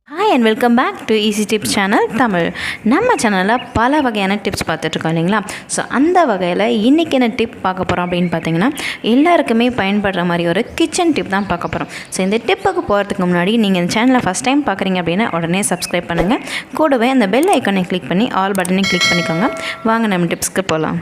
Hi and welcome back to easy tips channel Tamil. நம்ம சேனலில் பல வகையான டிப்ஸ் பார்த்துட்ருக்கோம் இல்லைங்களா? ஸோ அந்த வகையில் இன்றைக்கி என்ன டிப் பார்க்க போகிறோம் அப்படின்னு பார்த்தீங்கன்னா, எல்லாருக்குமே பயன்படுற மாதிரி ஒரு கிச்சன் டிப் தான் பார்க்க போகிறோம். ஸோ இந்த டிப்புக்கு போகிறதுக்கு முன்னாடி நீங்கள் இந்த சேனலை ஃபஸ்ட் டைம் பார்க்குறீங்க அப்படின்னா உடனே சப்ஸ்கிரைப் பண்ணுங்கள். கூடவே அந்த பெல் ஐக்கானை கிளிக் பண்ணி ஆல் பட்டனை கிளிக் பண்ணிக்கோங்க. வாங்க நம்ம டிப்ஸ்க்கு போகலாம்.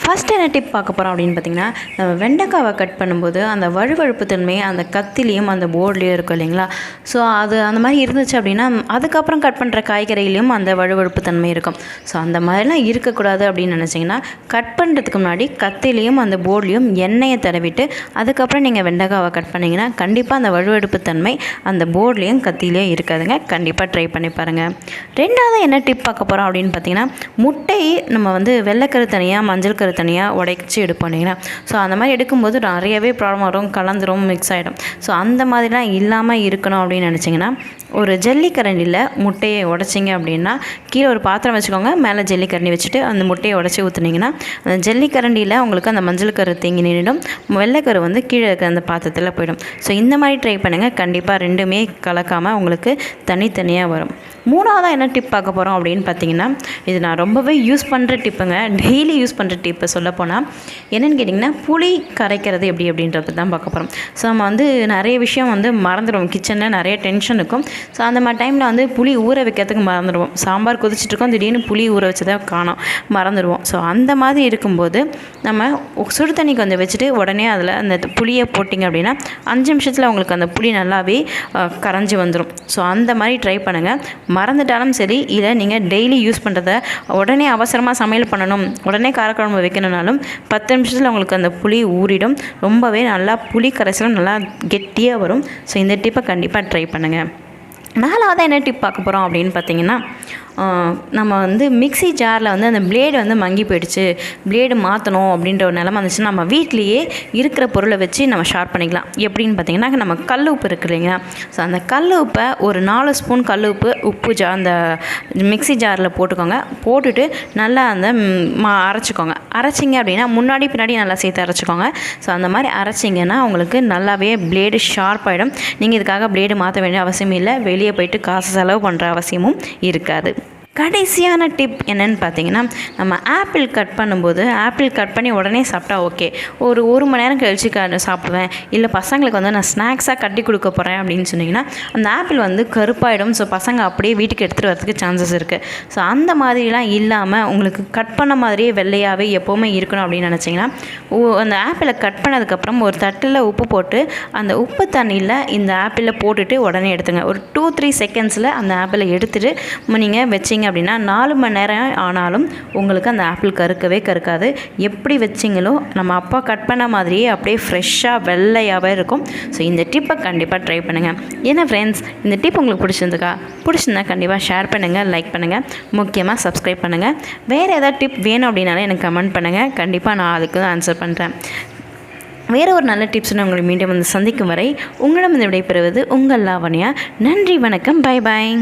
ஃபஸ்ட் என்ன டிப் பார்க்க போகிறோம் அப்படின்னு பார்த்திங்கன்னா, நம்ம வெண்டைக்காவை கட் பண்ணும்போது அந்த வழுவழுப்பு தன்மை அந்த கத்திலையும் அந்த போர்ட்லேயும் இருக்கும் இல்லைங்களா? ஸோ அது அந்த மாதிரி இருந்துச்சு அப்படின்னா அதுக்கப்புறம் கட் பண்ணுற காய்கறிலையும் அந்த வழுவழுப்பு தன்மை இருக்கும். ஸோ அந்த மாதிரிலாம் இருக்கக்கூடாது அப்படின்னு நினச்சிங்கன்னா, கட் பண்ணுறதுக்கு முன்னாடி கத்திலையும் அந்த போர்ட்லேயும் எண்ணெயை தடவிட்டு அதுக்கப்புறம் நீங்கள் வெண்டைக்காவை கட் பண்ணிங்கன்னா கண்டிப்பாக அந்த வழுவழுப்பு தன்மை அந்த போர்ட்லேயும் கத்திலையும் இருக்காதுங்க. கண்டிப்பாக ட்ரை பண்ணி பாருங்கள். ரெண்டாவது என்ன டிப் பார்க்க போகிறோம் அப்படின்னு பார்த்திங்கன்னா, முட்டை நம்ம வெள்ளைக்கரு தனியாக மஞ்சள் கரு தனியாக உடைச்சி எடுப்போம் இல்லைங்களா? ஸோ அந்த மாதிரி எடுக்கும்போது நிறையவே ப்ராப்ளம் வரும், கலந்துரும், மிக்ஸ் ஆகிடும். ஸோ அந்த மாதிரிலாம் இல்லாமல் இருக்கணும் அப்படின்னு நினச்சிங்கன்னா, ஒரு ஜல்லிக்கரண்டியில் முட்டையை உடைச்சிங்க அப்படின்னா கீழே ஒரு பாத்திரம் வச்சுக்கோங்க, மேலே ஜல்லிக்கரண்டி வச்சுட்டு அந்த முட்டையை உடச்சி ஊற்றுனீங்கன்னா அந்த ஜல்லிக்கரண்டியில் உங்களுக்கு அந்த மஞ்சள் கரு தேங்கி நின்றுடும், வெள்ளைக்கரு கீழே இருக்க அந்த பாத்திரத்தில் போயிடும். ஸோ இந்த மாதிரி ட்ரை பண்ணுங்கள். கண்டிப்பாக ரெண்டுமே கலக்காமல் உங்களுக்கு தனித்தனியாக வரும். மூணாவதாக என்ன டிப் பார்க்க போகிறோம் அப்படின்னு பார்த்தீங்கன்னா, இது நான் ரொம்பவே யூஸ் பண்ணுற டிப்புங்க, டெய்லி யூஸ் பண்ணுற டிப்பு சொல்லப்போனால். என்னென்னு கேட்டிங்கன்னா, புளி கரைக்கிறது எப்படி அப்படின்றது தான் பார்க்க போகிறோம். ஸோ நம்ம நிறைய விஷயம் மறந்துடுவோம், கிச்சனில் நிறைய டென்ஷன் இருக்கும். ஸோ அந்த மாதிரி டைமில் புளி ஊற வைக்கிறதுக்கு மறந்துடுவோம். சாம்பார் கொதிச்சிட்ருக்கோம், திடீர்னு புளி ஊற வச்சதை காணோம், மறந்துடுவோம். ஸோ அந்த மாதிரி இருக்கும்போது நம்ம சுடு தண்ணி கொஞ்சம் வச்சுட்டு உடனே அதில் அந்த புளியை போட்டிங்க அப்படின்னா 5 நிமிஷத்தில் உங்களுக்கு அந்த புளி நல்லாவே கரைஞ்சி வந்துடும். ஸோ அந்த மாதிரி ட்ரை பண்ணுங்கள். மறந்துட்டாலும் சரி, இல்லை நீங்கள் டெய்லி யூஸ் பண்ணுறத உடனே அவசரமாக சமையல் பண்ணணும், உடனே காரக்குழம்பு வைக்கணுன்னாலும் 10 நிமிஷத்தில் உங்களுக்கு அந்த புளி ஊறிடும். ரொம்பவே நல்லா புளி கரைசலும் நல்லா கெட்டியாக வரும். ஸோ இந்த டிப்பை கண்டிப்பாக ட்ரை பண்ணுங்கள். நாலாவதாக என்ன டிப் பார்க்க போகிறோம் அப்படின்னு பார்த்தீங்கன்னா, நம்ம மிக்ஸி ஜாரில் அந்த பிளேடு மங்கி போயிடுச்சு, பிளேடு மாற்றணும் அப்படின்ற ஒரு நிலமை வந்துச்சுன்னா நம்ம வீட்லேயே இருக்கிற பொருளை வச்சு நம்ம ஷார்ப் பண்ணிக்கலாம். எப்படின்னு பார்த்தீங்கன்னா, நம்ம கல் உப்பு இருக்குது இல்லைங்களா? ஸோ அந்த கல் உப்பை ஒரு 4 ஸ்பூன் கல் உப்பு அந்த மிக்ஸி ஜாரில் போட்டுக்கோங்க. போட்டுட்டு நல்லா அரைச்சிக்கோங்க. அரைச்சிங்க அப்படின்னா முன்னாடி பின்னாடி நல்லா சேர்த்து அரைச்சிக்கோங்க. ஸோ அந்த மாதிரி அரைச்சிங்கன்னா உங்களுக்கு நல்லாவே பிளேடு ஷார்ப் ஆகிடும். நீங்கள் இதுக்காக பிளேடு மாற்ற வேண்டிய அவசியம் இல்லை, வெளியே போயிட்டு காசு செலவு பண்ணுற அவசியமும் இருக்காது. கடைசியான டிப் என்னென்னு பார்த்தீங்கன்னா, நம்ம ஆப்பிள் கட் பண்ணும்போது ஆப்பிள் கட் பண்ணி உடனே சாப்பிட்டா ஓகே, ஒரு மணி நேரம் கழிச்சு சாப்பிடுவேன், இல்லை பசங்களுக்கு நான் ஸ்நாக்ஸாக கட்டி கொடுக்க போகிறேன் அப்படின்னு சொன்னிங்கன்னா அந்த ஆப்பிள் கருப்பாயிடும். ஸோ பசங்க அப்படியே வீட்டுக்கு எடுத்துகிட்டு வரதுக்கு சான்சஸ் இருக்குது. ஸோ அந்த மாதிரிலாம் இல்லாமல் உங்களுக்கு கட் பண்ண மாதிரியே வெள்ளையாகவே எப்போவுமே இருக்கணும் அப்படின்னு நினச்சிங்கன்னா, அந்த ஆப்பிளை கட் பண்ணதுக்கப்புறம் ஒரு தட்டில் உப்பு போட்டு அந்த உப்பு தண்ணியில் இந்த ஆப்பிளை போட்டுட்டு உடனே எடுத்துங்க. ஒரு 2-3 செகண்ட்ஸில் அந்த ஆப்பிளை எடுத்துகிட்டு நீங்கள் வச்சிங்க அப்படின்னா 4 மணி நேரம் ஆனாலும் உங்களுக்கு அந்த ஆப்பிள் கருக்காது. எப்படி வச்சிங்களோ நம்ம அப்பா கட் பண்ண மாதிரியே அப்படியே ஃப்ரெஷ்ஷாக வெள்ளையாகவே இருக்கும். ஸோ இந்த டிப்பை கண்டிப்பாக ட்ரை பண்ணுங்கள். ஏன்னா ஃப்ரெண்ட்ஸ், இந்த டிப் உங்களுக்கு பிடிச்சிருந்தா கண்டிப்பாக ஷேர் பண்ணுங்கள், லைக் பண்ணுங்கள், முக்கியமாக சப்ஸ்கிரைப் பண்ணுங்கள். வேறு ஏதாவது டிப் வேணும் அப்படின்னாலும் எனக்கு கமெண்ட் பண்ணுங்கள். கண்டிப்பாக நான் அதுக்கு ஆன்சர் பண்ணுறேன். வேறு ஒரு நல்ல டிப்ஸ்னு உங்களை மீண்டும் சந்திக்கும் வரை உங்களிடம் விடைபெறுவது உங்கள் லாவண்யா. நன்றி, வணக்கம், பை பாய்.